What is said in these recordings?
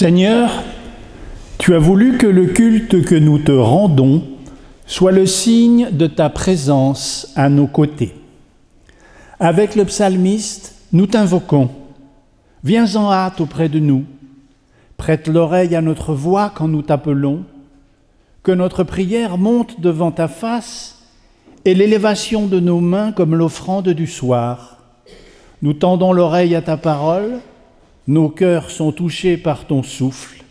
Seigneur, tu as voulu que le culte que nous te rendons soit le signe de ta présence à nos côtés. Avec le psalmiste, nous t'invoquons. Viens en hâte auprès de nous. Prête l'oreille à notre voix quand nous t'appelons. Que notre prière monte devant ta face et l'élévation de nos mains comme l'offrande du soir. Nous tendons l'oreille à ta parole. Nos cœurs sont touchés par ton souffle.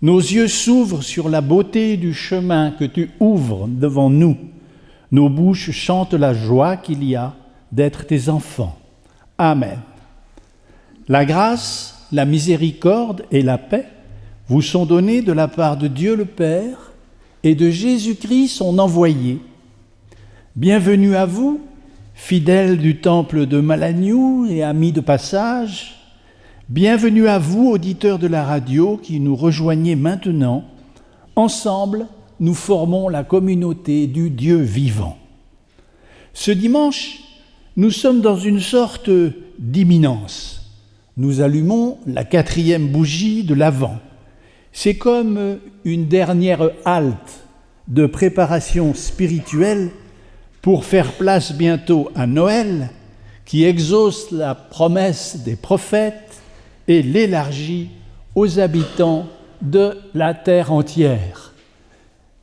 Nos yeux s'ouvrent sur la beauté du chemin que tu ouvres devant nous. Nos bouches chantent la joie qu'il y a d'être tes enfants. Amen. La grâce, la miséricorde et la paix vous sont données de la part de Dieu le Père et de Jésus-Christ son envoyé. Bienvenue à vous, fidèles du temple de Malagnou et amis de passage. Bienvenue à vous, auditeurs de la radio qui nous rejoignez maintenant. Ensemble, nous formons la communauté du Dieu vivant. Ce dimanche, nous sommes dans une sorte d'imminence. Nous allumons la 4e bougie de l'Avent. C'est comme une dernière halte de préparation spirituelle pour faire place bientôt à Noël, qui exauce la promesse des prophètes et l'élargit aux habitants de la terre entière.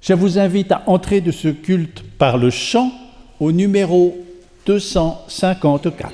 Je vous invite à entrer de ce culte par le chant au numéro 254.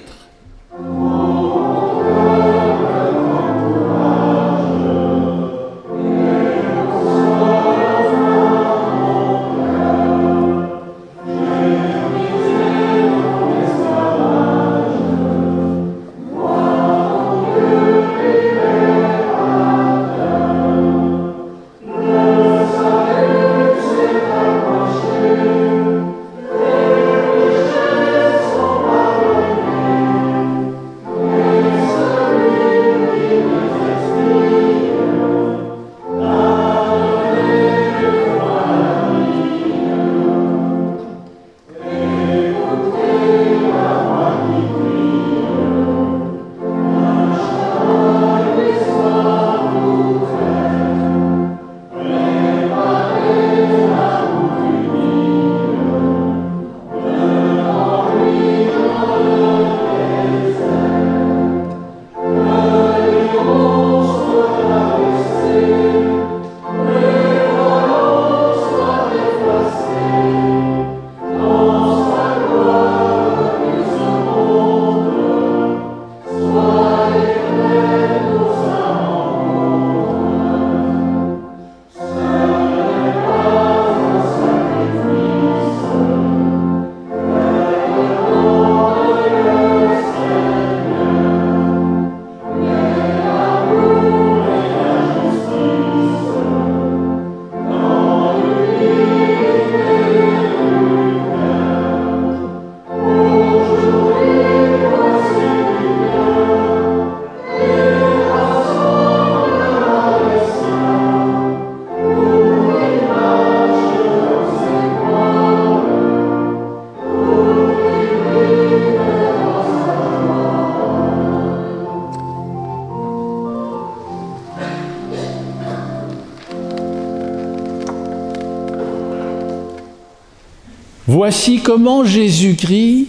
Voici comment Jésus-Christ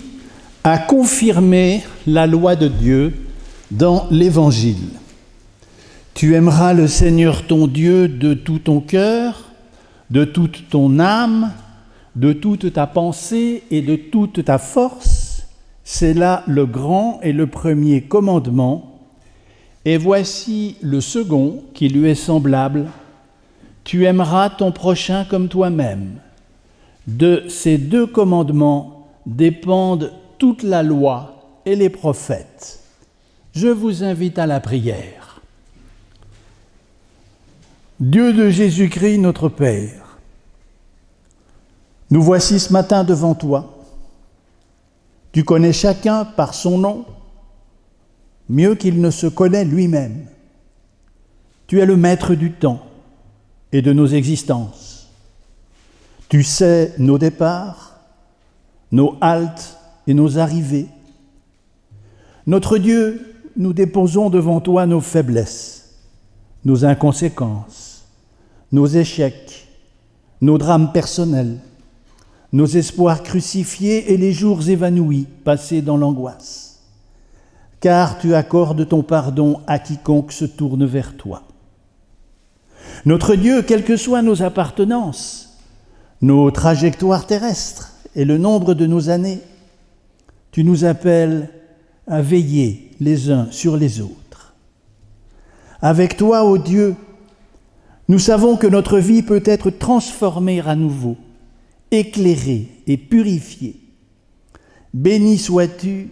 a confirmé la loi de Dieu dans l'Évangile. Tu aimeras le Seigneur ton Dieu de tout ton cœur, de toute ton âme, de toute ta pensée et de toute ta force. C'est là le grand et le premier commandement. Et voici le second qui lui est semblable. Tu aimeras ton prochain comme toi-même. De ces deux commandements dépendent toute la loi et les prophètes. Je vous invite à la prière. Dieu de Jésus-Christ, notre Père, nous voici ce matin devant toi. Tu connais chacun par son nom, mieux qu'il ne se connaît lui-même. Tu es le maître du temps et de nos existences. Tu sais nos départs, nos haltes et nos arrivées. Notre Dieu, nous déposons devant toi nos faiblesses, nos inconséquences, nos échecs, nos drames personnels, nos espoirs crucifiés et les jours évanouis passés dans l'angoisse. Car tu accordes ton pardon à quiconque se tourne vers toi. Notre Dieu, quelles que soient nos appartenances, nos trajectoires terrestres et le nombre de nos années, tu nous appelles à veiller les uns sur les autres. Avec toi, ô Dieu, nous savons que notre vie peut être transformée à nouveau, éclairée et purifiée. Béni sois-tu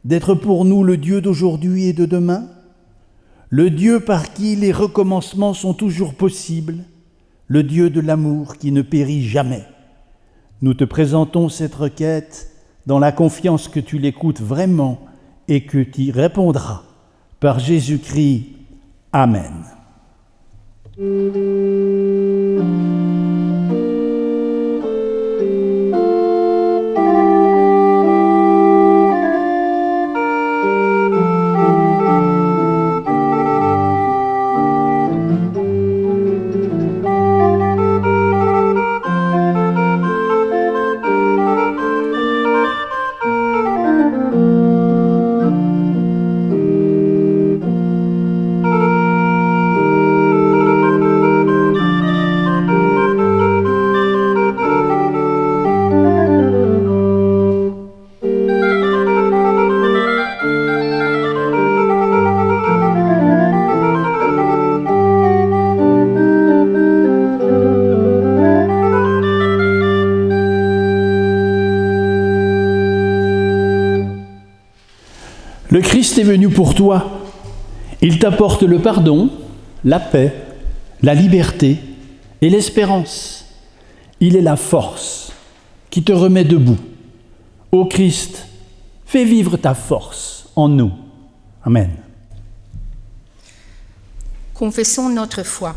d'être pour nous le Dieu d'aujourd'hui et de demain, le Dieu par qui les recommencements sont toujours possibles, le Dieu de l'amour qui ne périt jamais. Nous te présentons cette requête dans la confiance que tu l'écoutes vraiment et que tu y répondras. Par Jésus-Christ. Amen. Le Christ est venu pour toi. Il t'apporte le pardon, la paix, la liberté et l'espérance. Il est la force qui te remet debout. Ô Christ, fais vivre ta force en nous. Amen. Confessons notre foi.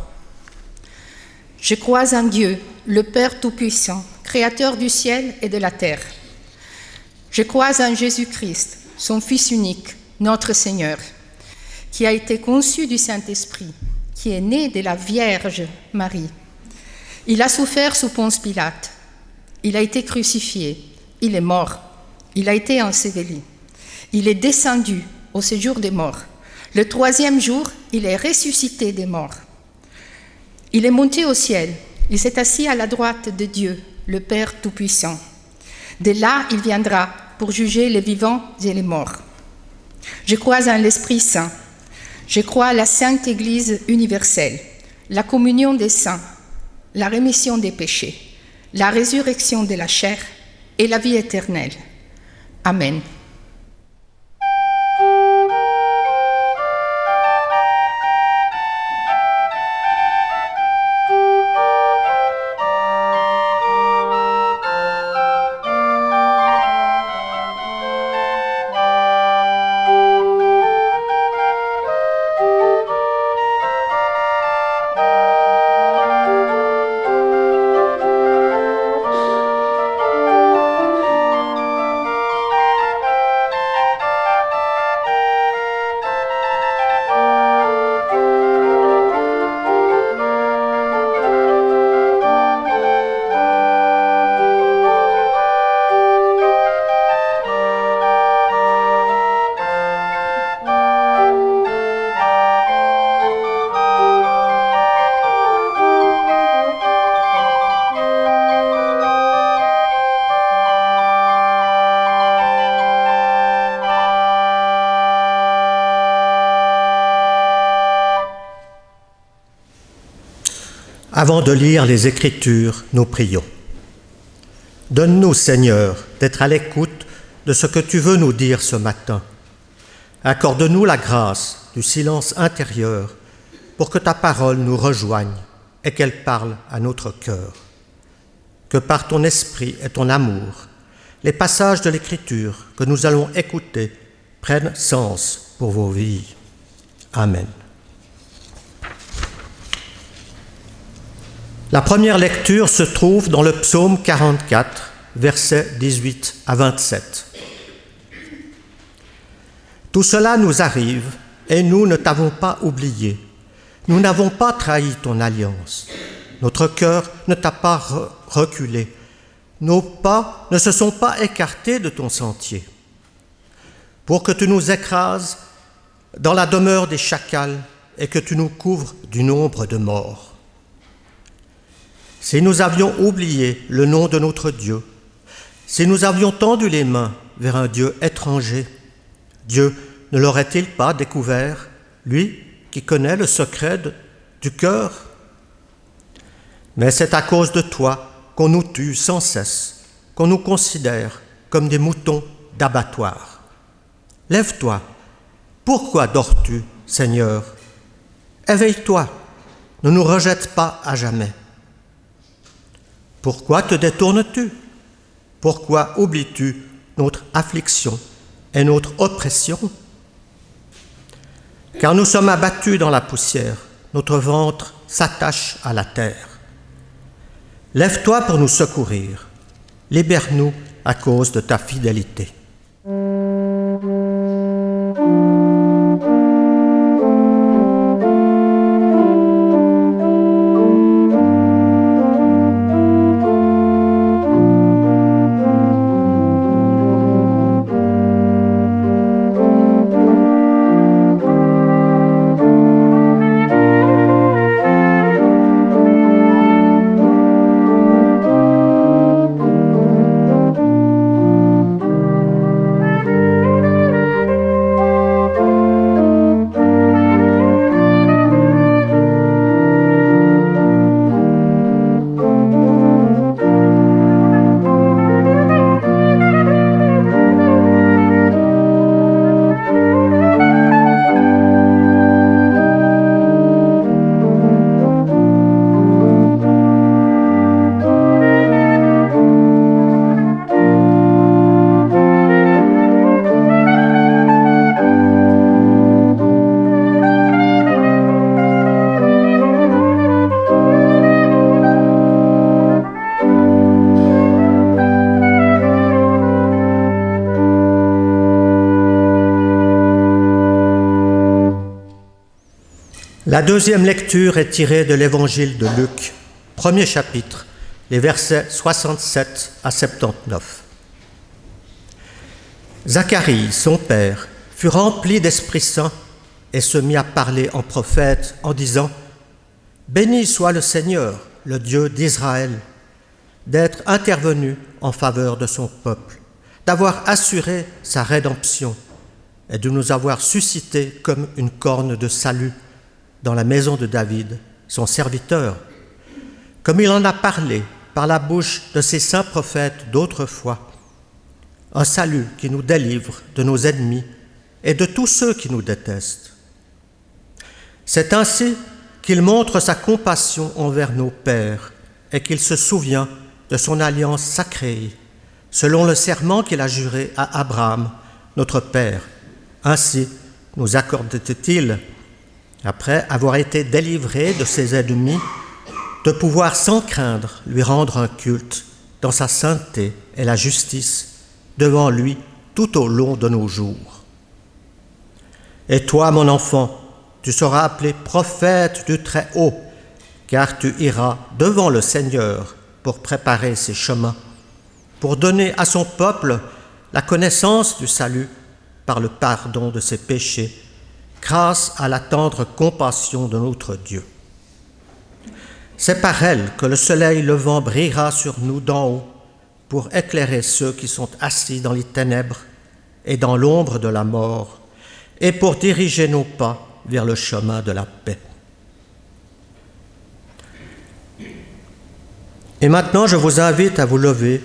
Je crois en Dieu, le Père Tout-Puissant, Créateur du ciel et de la terre. Je crois en Jésus-Christ, son Fils unique, notre Seigneur, qui a été conçu du Saint-Esprit, qui est né de la Vierge Marie. Il a souffert sous Ponce Pilate. Il a été crucifié. Il est mort. Il a été enseveli. Il est descendu au séjour des morts. Le troisième jour, il est ressuscité des morts. Il est monté au ciel. Il s'est assis à la droite de Dieu, le Père Tout-Puissant. De là, il viendra pour juger les vivants et les morts. Je crois en l'Esprit Saint. Je crois à la Sainte Église universelle, la communion des saints, la rémission des péchés, la résurrection de la chair et la vie éternelle. Amen. Avant de lire les Écritures, nous prions. Donne-nous, Seigneur, d'être à l'écoute de ce que tu veux nous dire ce matin. Accorde-nous la grâce du silence intérieur pour que ta parole nous rejoigne et qu'elle parle à notre cœur. Que par ton esprit et ton amour, les passages de l'Écriture que nous allons écouter prennent sens pour vos vies. Amen. La première lecture se trouve dans le psaume 44, versets 18 à 27. Tout cela nous arrive et nous ne t'avons pas oublié. Nous n'avons pas trahi ton alliance. Notre cœur ne t'a pas reculé. Nos pas ne se sont pas écartés de ton sentier. Pour que tu nous écrases dans la demeure des chacals et que tu nous couvres du nombre de morts. Si nous avions oublié le nom de notre Dieu, si nous avions tendu les mains vers un Dieu étranger, Dieu ne l'aurait-il pas découvert, lui qui connaît le secret du cœur? Mais c'est à cause de toi qu'on nous tue sans cesse, qu'on nous considère comme des moutons d'abattoir. Lève-toi, pourquoi dors-tu, Seigneur? Éveille-toi, ne nous rejette pas à jamais. Pourquoi te détournes-tu? Pourquoi oublies-tu notre affliction et notre oppression? Car nous sommes abattus dans la poussière, notre ventre s'attache à la terre. Lève-toi pour nous secourir, libère-nous à cause de ta fidélité. La deuxième lecture est tirée de l'évangile de Luc, premier chapitre, les versets 67 à 79. Zacharie, son père, fut rempli d'Esprit Saint et se mit à parler en prophète en disant « Béni soit le Seigneur, le Dieu d'Israël, d'être intervenu en faveur de son peuple, d'avoir assuré sa rédemption et de nous avoir suscité comme une corne de salut dans la maison de David, son serviteur, comme il en a parlé par la bouche de ses saints prophètes d'autrefois, un salut qui nous délivre de nos ennemis et de tous ceux qui nous détestent. C'est ainsi qu'il montre sa compassion envers nos pères et qu'il se souvient de son alliance sacrée, selon le serment qu'il a juré à Abraham, notre père. Ainsi nous accorde-t-il, après avoir été délivré de ses ennemis, de pouvoir sans craindre lui rendre un culte dans sa sainteté et la justice devant lui tout au long de nos jours. Et toi, mon enfant, tu seras appelé prophète du Très-Haut, car tu iras devant le Seigneur pour préparer ses chemins, pour donner à son peuple la connaissance du salut par le pardon de ses péchés, grâce à la tendre compassion de notre Dieu. C'est par elle que le soleil levant brillera sur nous d'en haut pour éclairer ceux qui sont assis dans les ténèbres et dans l'ombre de la mort, et pour diriger nos pas vers le chemin de la paix. Et maintenant, je vous invite à vous lever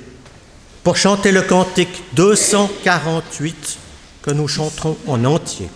pour chanter le cantique 248 que nous chanterons en entier.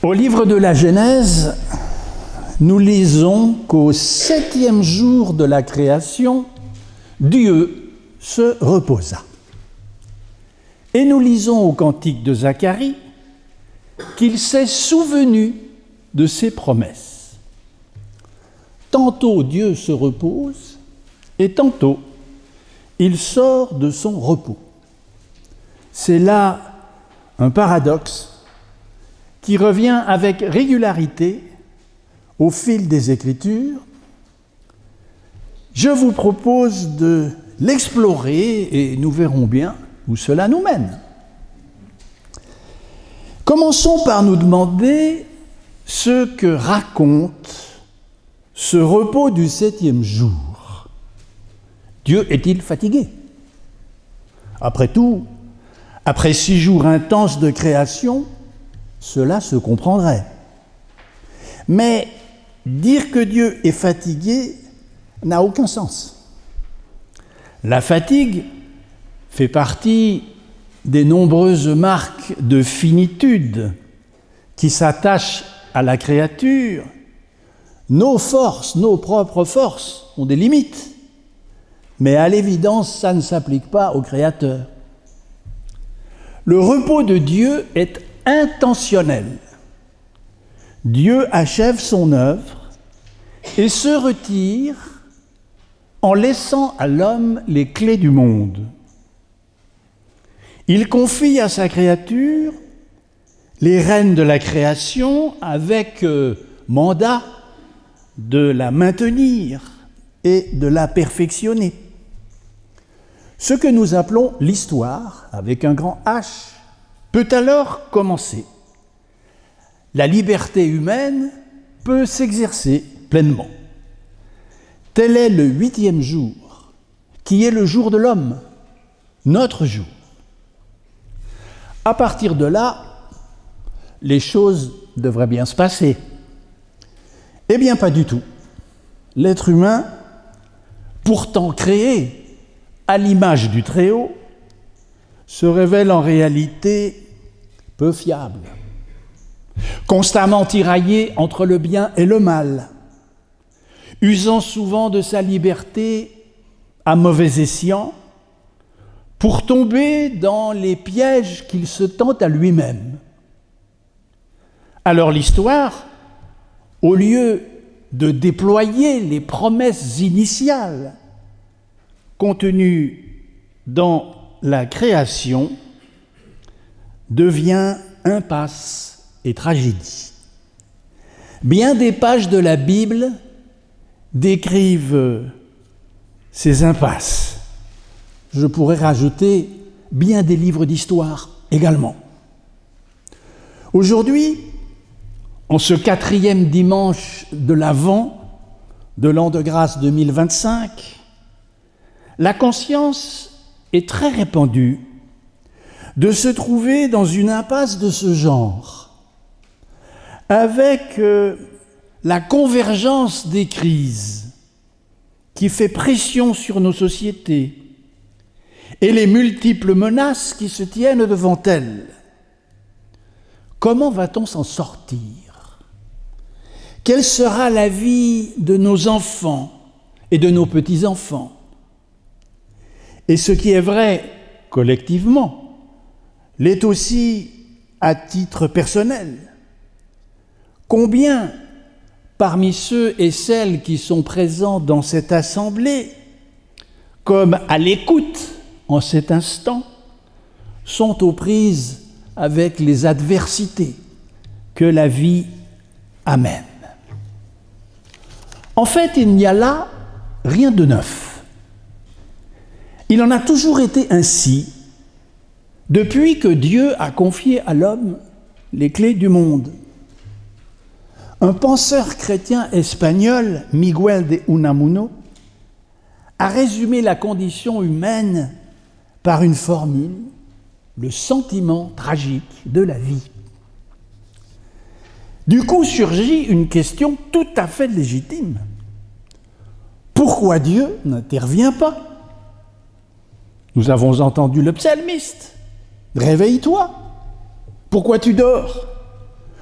Au livre de la Genèse, nous lisons qu'au 7e jour de la création, Dieu se reposa. Et nous lisons au cantique de Zacharie qu'il s'est souvenu de ses promesses. Tantôt Dieu se repose et tantôt il sort de son repos. C'est là un paradoxe qui revient avec régularité au fil des Écritures. Je vous propose de l'explorer et nous verrons bien où cela nous mène. Commençons par nous demander ce que raconte ce repos du 7e jour. Dieu est-il fatigué ? Après tout, après 6 jours intenses de création, cela se comprendrait. Mais dire que Dieu est fatigué n'a aucun sens. La fatigue fait partie des nombreuses marques de finitude qui s'attachent à la créature. Nos forces, nos propres forces, ont des limites. Mais à l'évidence, ça ne s'applique pas au Créateur. Le repos de Dieu est intentionnel. Dieu achève son œuvre et se retire en laissant à l'homme les clés du monde. Il confie à sa créature les rênes de la création avec mandat de la maintenir et de la perfectionner. Ce que nous appelons l'histoire, avec un grand H, peut alors commencer. La liberté humaine peut s'exercer pleinement. Tel est le 8e jour, qui est le jour de l'homme, notre jour. À partir de là, les choses devraient bien se passer. Eh bien, pas du tout. L'être humain, pourtant créé à l'image du Très-Haut, se révèle en réalité peu fiable, constamment tiraillé entre le bien et le mal, usant souvent de sa liberté à mauvais escient pour tomber dans les pièges qu'il se tend à lui-même. Alors l'histoire, au lieu de déployer les promesses initiales contenues dans la création, devient impasse et tragédie. Bien des pages de la Bible décrivent ces impasses. Je pourrais rajouter bien des livres d'histoire également. Aujourd'hui, en ce 4e dimanche de l'Avent de l'an de grâce 2025, la conscience est très répandue de se trouver dans une impasse de ce genre, avec la convergence des crises qui fait pression sur nos sociétés et les multiples menaces qui se tiennent devant elles. Comment va-t-on s'en sortir ? Quelle sera la vie de nos enfants et de nos petits-enfants ? Et ce qui est vrai collectivement l'est aussi à titre personnel. Combien parmi ceux et celles qui sont présents dans cette assemblée, comme à l'écoute en cet instant, sont aux prises avec les adversités que la vie amène. En fait, il n'y a là rien de neuf. Il en a toujours été ainsi depuis que Dieu a confié à l'homme les clés du monde. Un penseur chrétien espagnol, Miguel de Unamuno, a résumé la condition humaine par une formule, le sentiment tragique de la vie. Du coup surgit une question tout à fait légitime. Pourquoi Dieu n'intervient pas ? Nous avons entendu le psalmiste. Réveille-toi. Pourquoi tu dors ?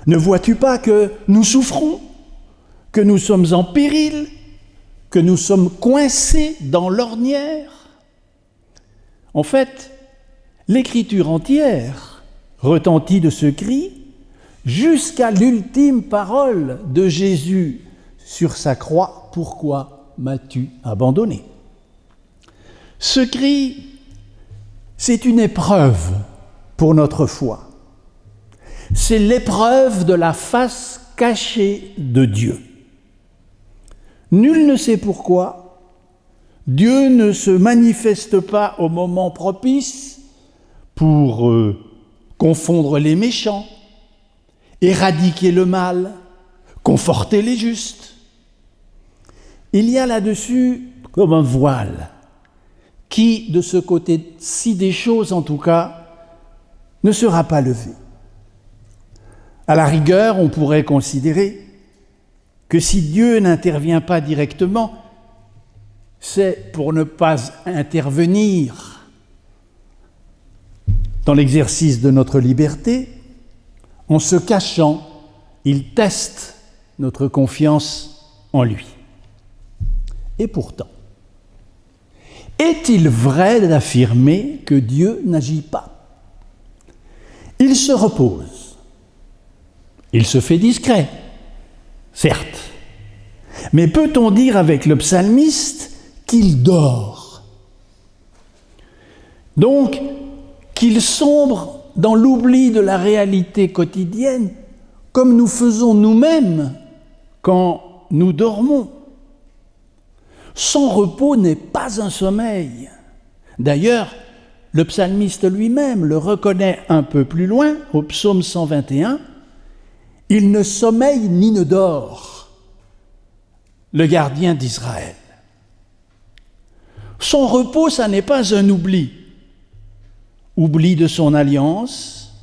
Ne vois-tu pas que nous souffrons, que nous sommes en péril, que nous sommes coincés dans l'ornière ? En fait, l'écriture entière retentit de ce cri jusqu'à l'ultime parole de Jésus sur sa croix. Pourquoi m'as-tu abandonné ? Ce cri, c'est une épreuve pour notre foi. C'est l'épreuve de la face cachée de Dieu. Nul ne sait pourquoi Dieu ne se manifeste pas au moment propice pour confondre les méchants, éradiquer le mal, conforter les justes. Il y a là-dessus comme un voile qui, de ce côté-ci des choses en tout cas, ne sera pas levé. À la rigueur, on pourrait considérer que si Dieu n'intervient pas directement, c'est pour ne pas intervenir dans l'exercice de notre liberté. En se cachant, il teste notre confiance en lui. Et pourtant, est-il vrai d'affirmer que Dieu n'agit pas ? Il se repose. Il se fait discret, certes. Mais peut-on dire avec le psalmiste qu'il dort ? Donc, qu'il sombre dans l'oubli de la réalité quotidienne, comme nous faisons nous-mêmes quand nous dormons. Son repos n'est pas un sommeil. D'ailleurs, le psalmiste lui-même le reconnaît un peu plus loin, au psaume 121, « Il ne sommeille ni ne dort, le gardien d'Israël. » Son repos, ça n'est pas un oubli. Oubli de son alliance,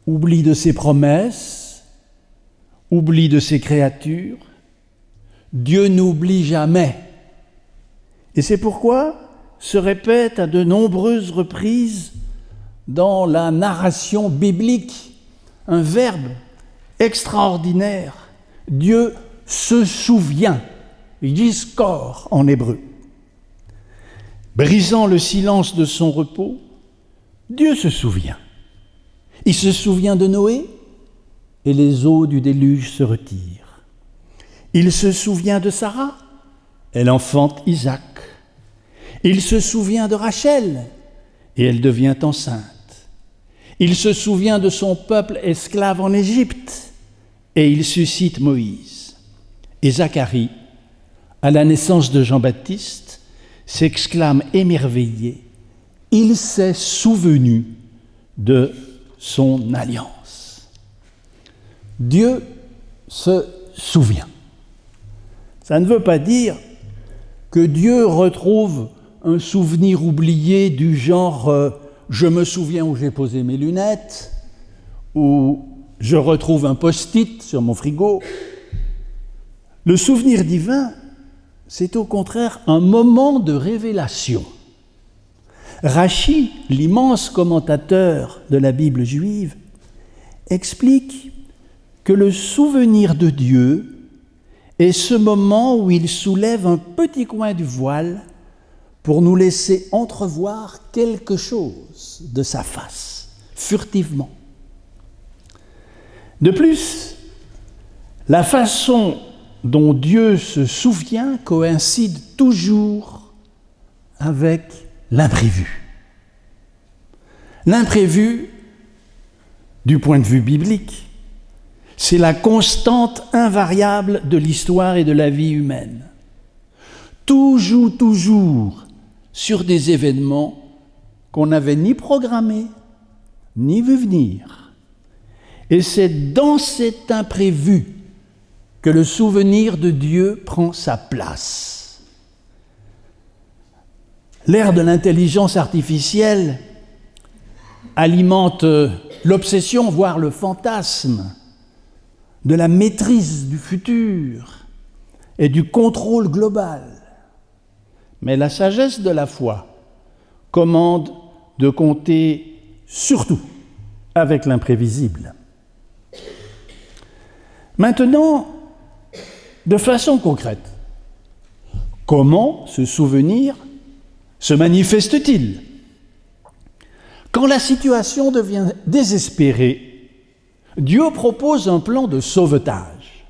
oubli de ses promesses, oubli de ses créatures. Dieu n'oublie jamais. Et c'est pourquoi se répète à de nombreuses reprises dans la narration biblique un verbe extraordinaire. Dieu se souvient, yizkor en hébreu. brisant le silence de son repos, Dieu se souvient. Il se souvient de Noé et les eaux du déluge se retirent. Il se souvient de Sarah, elle enfante Isaac. Il se souvient de Rachel et elle devient enceinte. Il se souvient de son peuple esclave en Égypte et il suscite Moïse. Et Zacharie, à la naissance de Jean-Baptiste, s'exclame émerveillé, il s'est souvenu de son alliance. Dieu se souvient. Ça ne veut pas dire que Dieu retrouve un souvenir oublié du genre je me souviens où j'ai posé mes lunettes, ou je retrouve un post-it sur mon frigo. Le souvenir divin, c'est au contraire un moment de révélation. Rachi, l'immense commentateur de la Bible juive, explique que le souvenir de Dieu est ce moment où il soulève un petit coin du voile pour nous laisser entrevoir quelque chose de sa face, furtivement. De plus, la façon dont Dieu se souvient coïncide toujours avec l'imprévu. L'imprévu, du point de vue biblique, c'est la constante invariable de l'histoire et de la vie humaine. Tout joue toujours sur des événements qu'on n'avait ni programmés, ni vu venir. Et c'est dans cet imprévu que le souvenir de Dieu prend sa place. L'ère de l'intelligence artificielle alimente l'obsession, voire le fantasme, de la maîtrise du futur et du contrôle global. Mais la sagesse de la foi commande de compter surtout avec l'imprévisible. Maintenant, de façon concrète, comment ce souvenir se manifeste-t-il ? Quand la situation devient désespérée, Dieu propose un plan de sauvetage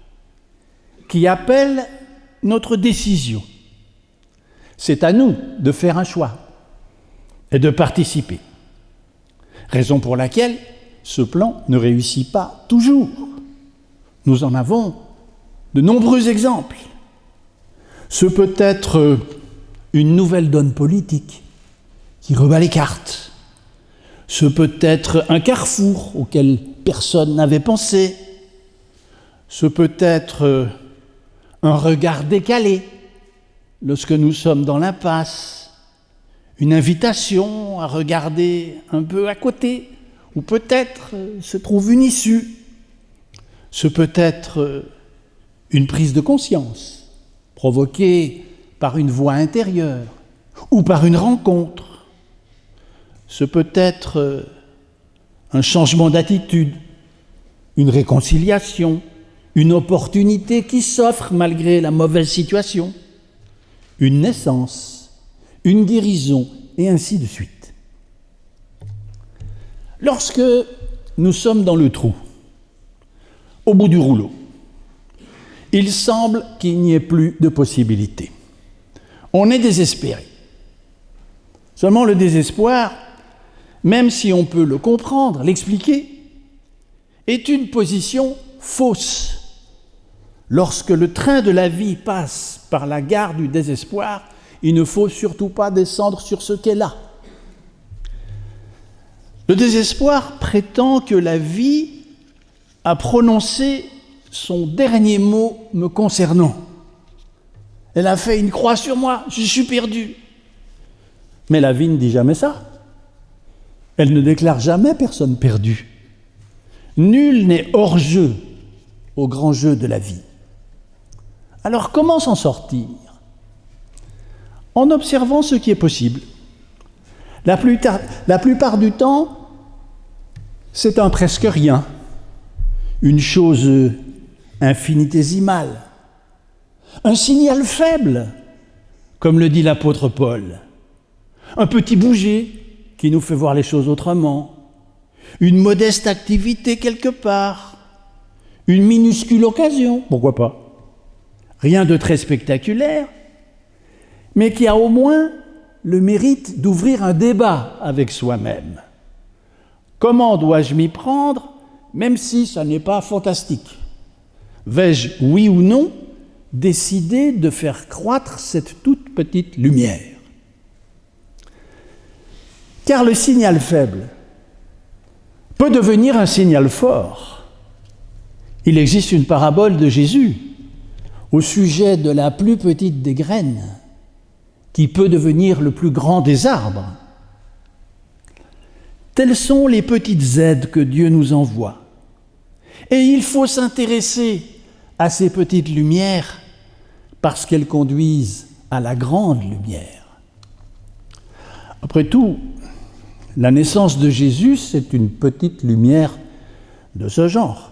qui appelle notre décision. C'est à nous de faire un choix et de participer. Raison pour laquelle ce plan ne réussit pas toujours. Nous en avons de nombreux exemples. Ce peut être une nouvelle donne politique qui rebat les cartes. Ce peut être un carrefour auquel personne n'avait pensé. Ce peut être un regard décalé lorsque nous sommes dans l'impasse, une invitation à regarder un peu à côté, où peut-être se trouve une issue. Ce peut être une prise de conscience provoquée par une voix intérieure ou par une rencontre. Ce peut être un changement d'attitude, une réconciliation, une opportunité qui s'offre malgré la mauvaise situation, une naissance, une guérison, et ainsi de suite. Lorsque nous sommes dans le trou, au bout du rouleau, il semble qu'il n'y ait plus de possibilités. On est désespéré. Seulement le désespoir, même si on peut le comprendre, l'expliquer, est une position fausse. Lorsque le train de la vie passe par la gare du désespoir, il ne faut surtout pas descendre sur ce quai-là. Le désespoir prétend que la vie a prononcé son dernier mot me concernant. Elle a fait une croix sur moi, je suis perdu. Mais la vie ne dit jamais ça. Elle ne déclare jamais personne perdu. Nul n'est hors jeu au grand jeu de la vie. Alors comment s'en sortir ? En observant ce qui est possible. La plupart du temps, c'est un presque rien, une chose infinitésimale, un signal faible, comme le dit l'apôtre Paul. un petit bouger qui nous fait voir les choses autrement, une modeste activité quelque part, une minuscule occasion, pourquoi pas. Rien de très spectaculaire, mais qui a au moins le mérite d'ouvrir un débat avec soi-même. Comment dois-je m'y prendre, même si ça n'est pas fantastique ? Vais-je, oui ou non, décider de faire croître cette toute petite lumière ? Car le signal faible peut devenir un signal fort. Il existe une parabole de Jésus au sujet de la plus petite des graines qui peut devenir le plus grand des arbres. Telles sont les petites aides que Dieu nous envoie. Et il faut s'intéresser à ces petites lumières parce qu'elles conduisent à la grande lumière. Après tout, la naissance de Jésus, c'est une petite lumière de ce genre.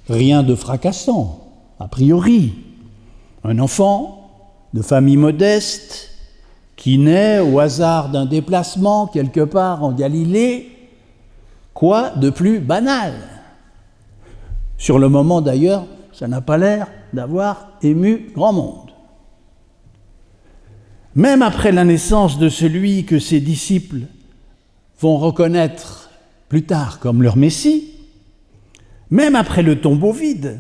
Rien de fracassant, a priori. Un enfant de famille modeste qui naît au hasard d'un déplacement quelque part en Galilée, quoi de plus banal ? Sur le moment d'ailleurs, ça n'a pas l'air d'avoir ému grand monde. Même après la naissance de celui que ses disciples vont reconnaître plus tard comme leur Messie, même après le tombeau vide,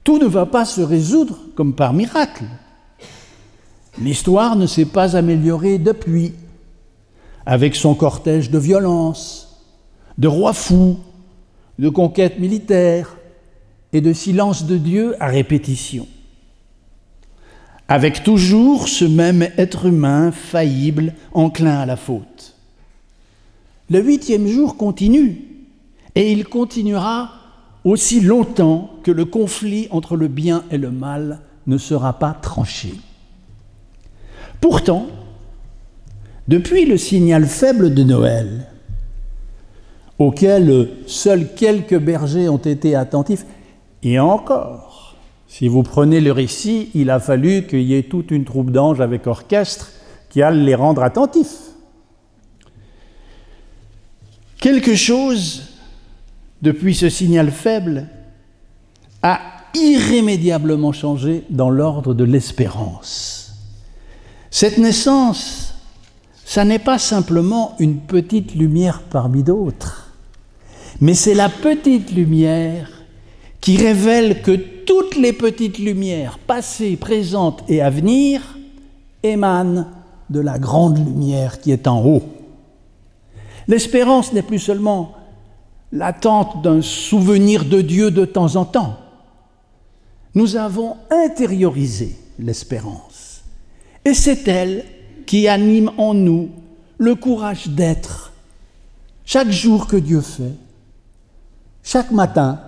tout ne va pas se résoudre comme par miracle. L'histoire ne s'est pas améliorée depuis, avec son cortège de violence, de rois fous, de conquêtes militaires et de silence de Dieu à répétition. Avec toujours ce même être humain faillible, enclin à la faute. Le 8e jour continue, et il continuera aussi longtemps que le conflit entre le bien et le mal ne sera pas tranché. Pourtant, depuis le signal faible de Noël, auquel seuls quelques bergers ont été attentifs, et encore, si vous prenez le récit, il a fallu qu'il y ait toute une troupe d'anges avec orchestre qui allent les rendre attentifs. Quelque chose, depuis ce signal faible, a irrémédiablement changé dans l'ordre de l'espérance. Cette naissance, ça n'est pas simplement une petite lumière parmi d'autres, mais c'est la petite lumière qui révèle que toutes les petites lumières, passées, présentes et à venir, émanent de la grande lumière qui est en haut. L'espérance n'est plus seulement l'attente d'un souvenir de Dieu de temps en temps. Nous avons intériorisé l'espérance. Et c'est elle qui anime en nous le courage d'être, chaque jour que Dieu fait, chaque matin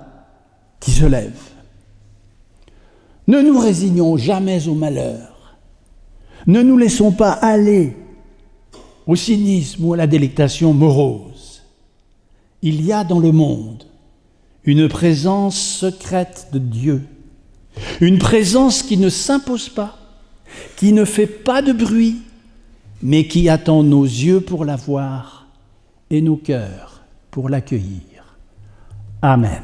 qui se lève. Ne nous résignons jamais au malheur. Ne nous laissons pas aller au cynisme ou à la délectation morose. Il y a dans le monde une présence secrète de Dieu, une présence qui ne s'impose pas, qui ne fait pas de bruit, mais qui attend nos yeux pour la voir et nos cœurs pour l'accueillir. Amen.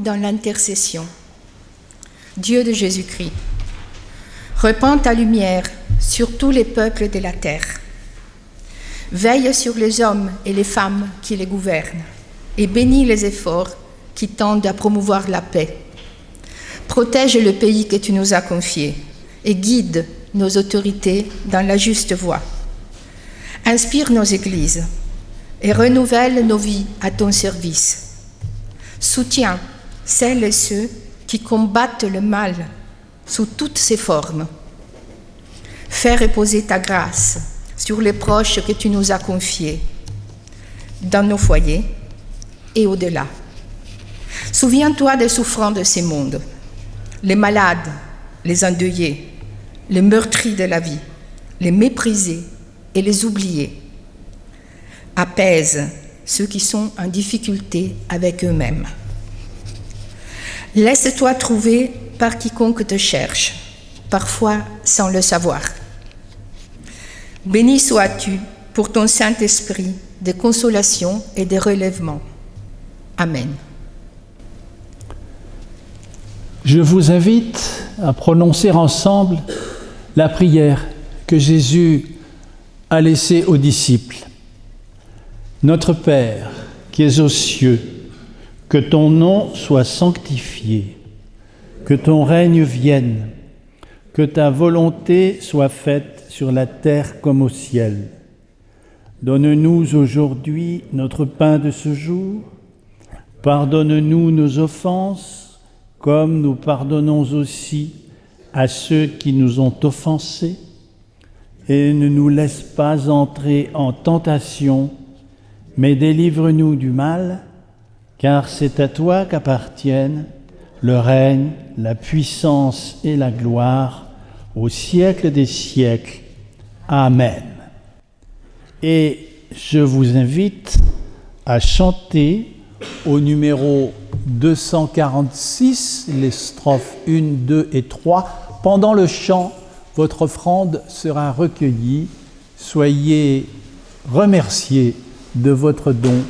dans l'intercession. Dieu de Jésus-Christ, répands ta lumière sur tous les peuples de la terre. Veille sur les hommes et les femmes qui les gouvernent et bénis les efforts qui tendent à promouvoir la paix. Protège le pays que tu nous as confié et guide nos autorités dans la juste voie. Inspire nos églises et renouvelle nos vies à ton service. Soutiens celles et ceux qui combattent le mal sous toutes ses formes. Fais reposer ta grâce sur les proches que tu nous as confiés, dans nos foyers et au-delà. Souviens-toi des souffrants de ces mondes, les malades, les endeuillés, les meurtris de la vie, les méprisés et les oubliés. Apaise ceux qui sont en difficulté avec eux-mêmes. Laisse-toi trouver par quiconque te cherche, parfois sans le savoir. Béni sois-tu pour ton Saint-Esprit de consolation et de relèvement. Amen. Je vous invite à prononcer ensemble la prière que Jésus a laissée aux disciples. Notre Père, qui es aux cieux, que ton nom soit sanctifié, que ton règne vienne, que ta volonté soit faite sur la terre comme au ciel. Donne-nous aujourd'hui notre pain de ce jour. Pardonne-nous nos offenses, comme nous pardonnons aussi à ceux qui nous ont offensés. Et ne nous laisse pas entrer en tentation, mais délivre-nous du mal, car c'est à toi qu'appartiennent le règne, la puissance et la gloire au siècle des siècles. Amen. Et je vous invite à chanter au numéro 246, les strophes 1, 2 et 3. Pendant le chant, votre offrande sera recueillie. Soyez remerciés de votre don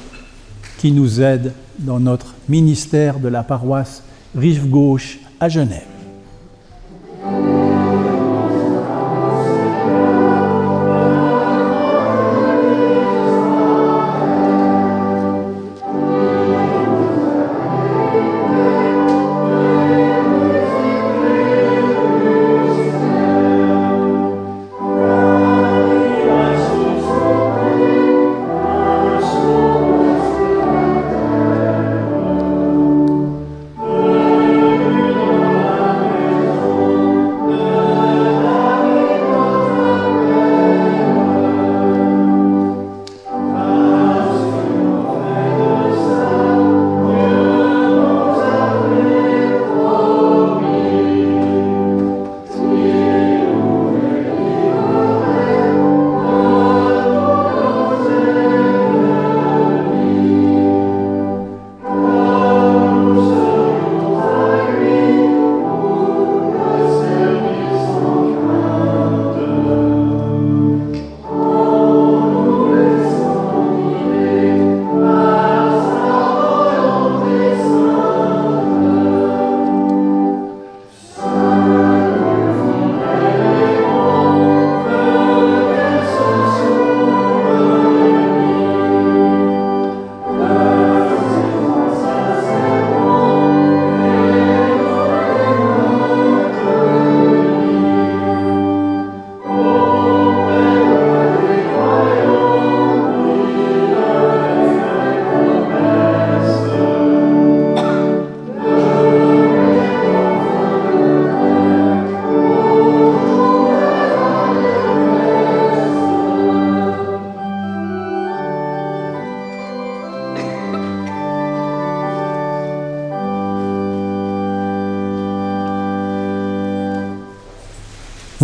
qui nous aide dans notre ministère de la paroisse Rive Gauche à Genève.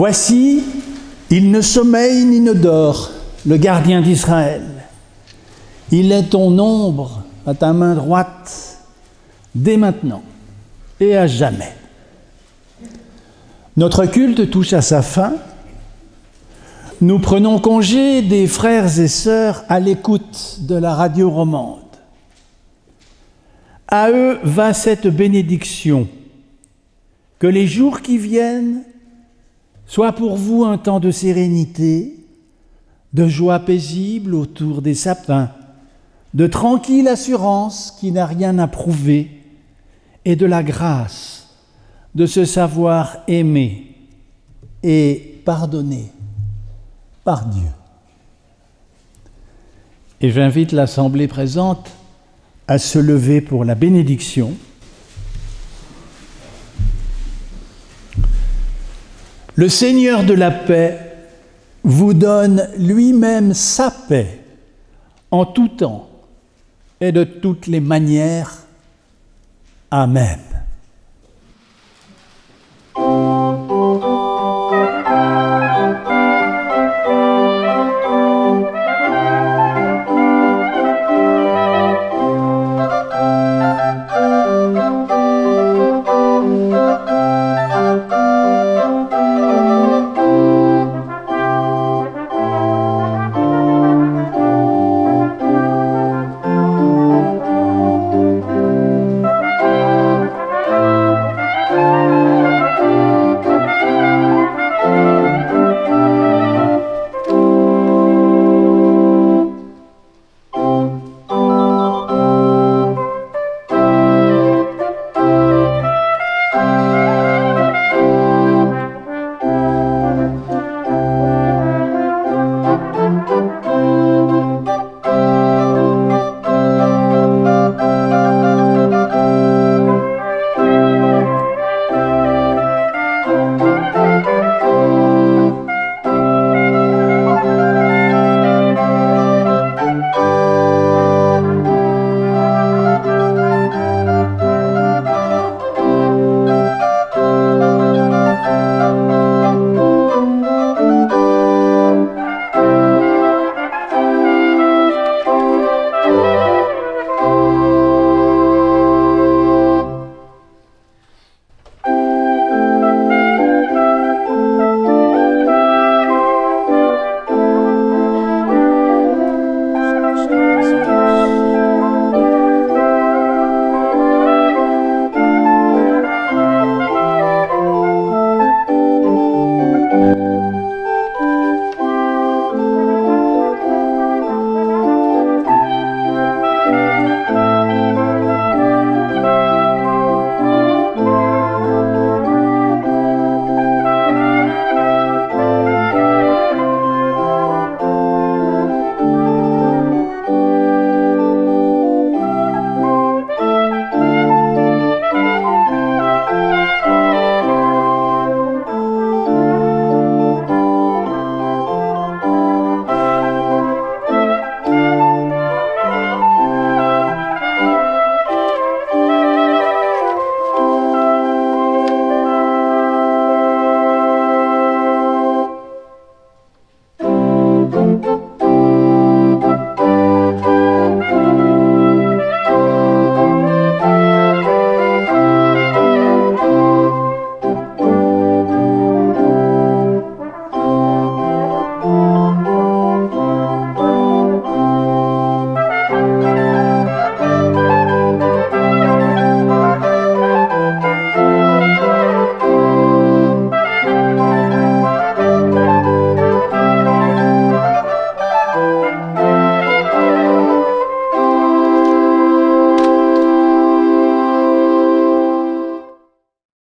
Voici, il ne sommeille ni ne dort, le gardien d'Israël. Il est ton ombre à ta main droite, dès maintenant et à jamais. Notre culte touche à sa fin. Nous prenons congé des frères et sœurs à l'écoute de la radio romande. À eux va cette bénédiction. Que les jours qui viennent soient pour vous un temps de sérénité, de joie paisible autour des sapins, de tranquille assurance qui n'a rien à prouver, et de la grâce de se savoir aimer et pardonner par Dieu. Et j'invite l'Assemblée présente à se lever pour la bénédiction. Le Seigneur de la paix vous donne lui-même sa paix en tout temps et de toutes les manières. Amen.